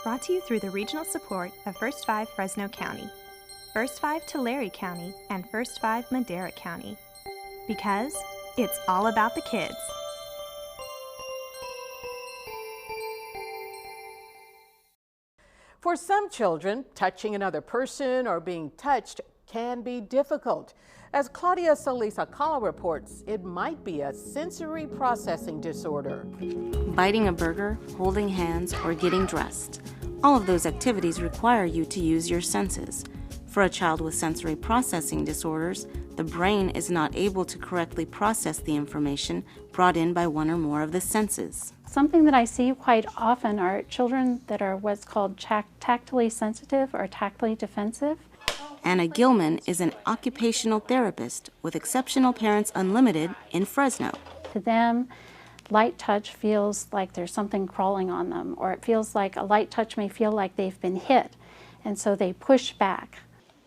Brought to you through the regional support of First 5 Fresno County, First 5 Tulare County, and First 5 Madera County. Because it's all about the kids. For some children, touching another person or being touched can be difficult. As Claudia Solis-Acala reports, it might be a sensory processing disorder. Biting a burger, holding hands, or getting dressed. All of those activities require you to use your senses. For a child with sensory processing disorders, the brain is not able to correctly process the information brought in by one or more of the senses. Something that I see quite often are children that are what's called tactily sensitive or tactily defensive. Anna Gilman is an occupational therapist with Exceptional Parents Unlimited in Fresno. To them, light touch feels like there's something crawling on them, or it feels like a light touch may feel like they've been hit, and so they push back.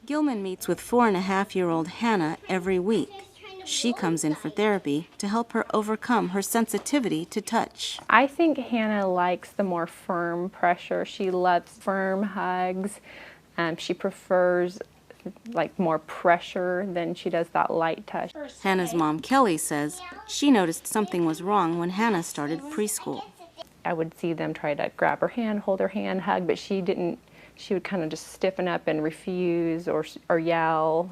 Gilman meets with 4.5-year-old Hannah every week. She comes in for therapy to help her overcome her sensitivity to touch. I think Hannah likes the more firm pressure. She loves firm hugs. She prefers like more pressure than she does that light touch. Hannah's mom, Kelly, says she noticed something was wrong when Hannah started preschool. I would see them try to grab her hand, hold her hand, hug, but she didn't. She would kind of just stiffen up and refuse or yell.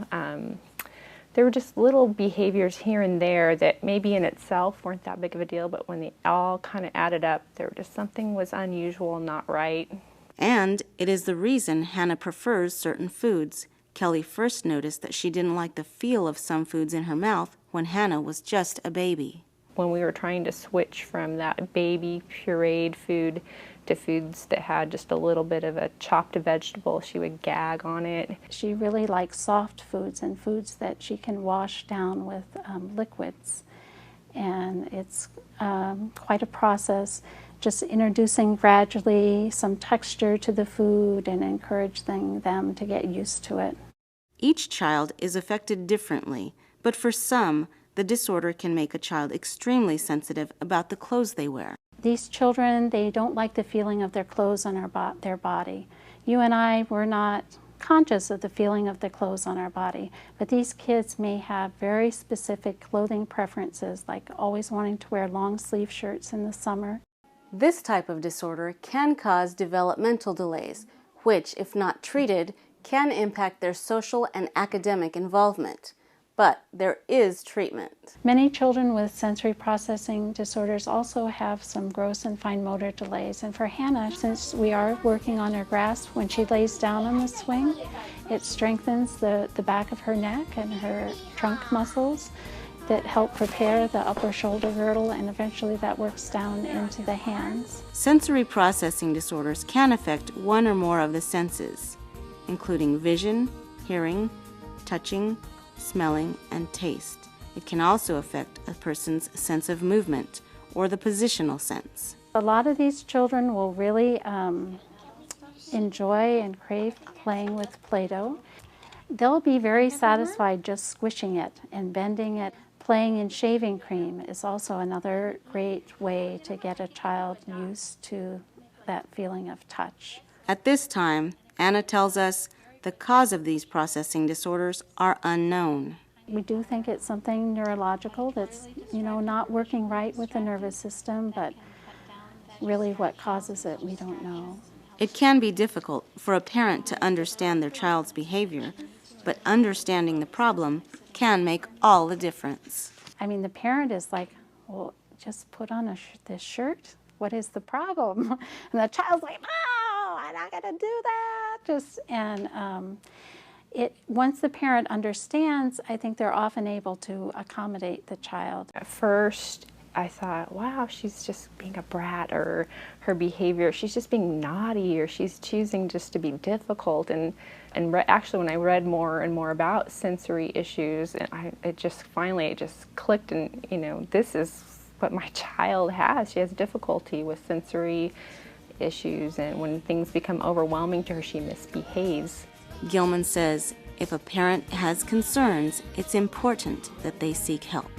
There were just little behaviors here and there that maybe in itself weren't that big of a deal, but when they all kind of added up, there was just something was unusual, not right. And it is the reason Hannah prefers certain foods. Kelly first noticed that she didn't like the feel of some foods in her mouth when Hannah was just a baby. When we were trying to switch from that baby pureed food to foods that had just a little bit of a chopped vegetable, she would gag on it. She really likes soft foods and foods that she can wash down with liquids. And it's quite a process, just introducing gradually some texture to the food and encouraging them to get used to it. Each child is affected differently, but for some, the disorder can make a child extremely sensitive about the clothes they wear. These children, they don't like the feeling of their clothes on their body. You and I were not conscious of the feeling of the clothes on our body, but these kids may have very specific clothing preferences, like always wanting to wear long sleeve shirts in the summer. This type of disorder can cause developmental delays, which, if not treated, can impact their social and academic involvement. But there is treatment. Many children with sensory processing disorders also have some gross and fine motor delays. And for Hannah, since we are working on her grasp, when she lays down on the swing, it strengthens the back of her neck and her trunk muscles that help prepare the upper shoulder girdle, and eventually that works down into the hands. Sensory processing disorders can affect one or more of the senses, including vision, hearing, touching, smelling, and taste. It can also affect a person's sense of movement or the positional sense. A lot of these children will really enjoy and crave playing with Play-Doh. They'll be very satisfied just squishing it and bending it. Playing in shaving cream is also another great way to get a child used to that feeling of touch. At this time, Anna tells us the cause of these processing disorders are unknown. We do think it's something neurological that's, not working right with the nervous system, but really what causes it, we don't know. It can be difficult for a parent to understand their child's behavior, but understanding the problem can make all the difference. I mean, the parent is like, well, just put on this shirt. What is the problem? And the child's like, no, I'm not going to do that. Once the parent understands, I think they're often able to accommodate the child. At first, I thought, wow, she's just being a brat, or her behavior, she's just being naughty, or she's choosing just to be difficult. And actually, when I read more and more about sensory issues, it just clicked, and this is what my child has. She has difficulty with sensory issues, and when things become overwhelming to her, she misbehaves. Gilman says if a parent has concerns, it's important that they seek help.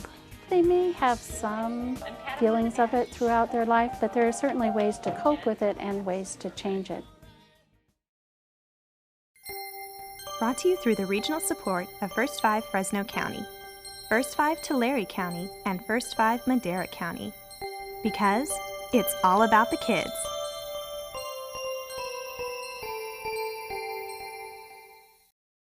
They may have some feelings of it throughout their life, but there are certainly ways to cope with it and ways to change it. Brought to you through the regional support of First 5 Fresno County, First 5 Tulare County, and First 5 Madera County. Because it's all about the kids.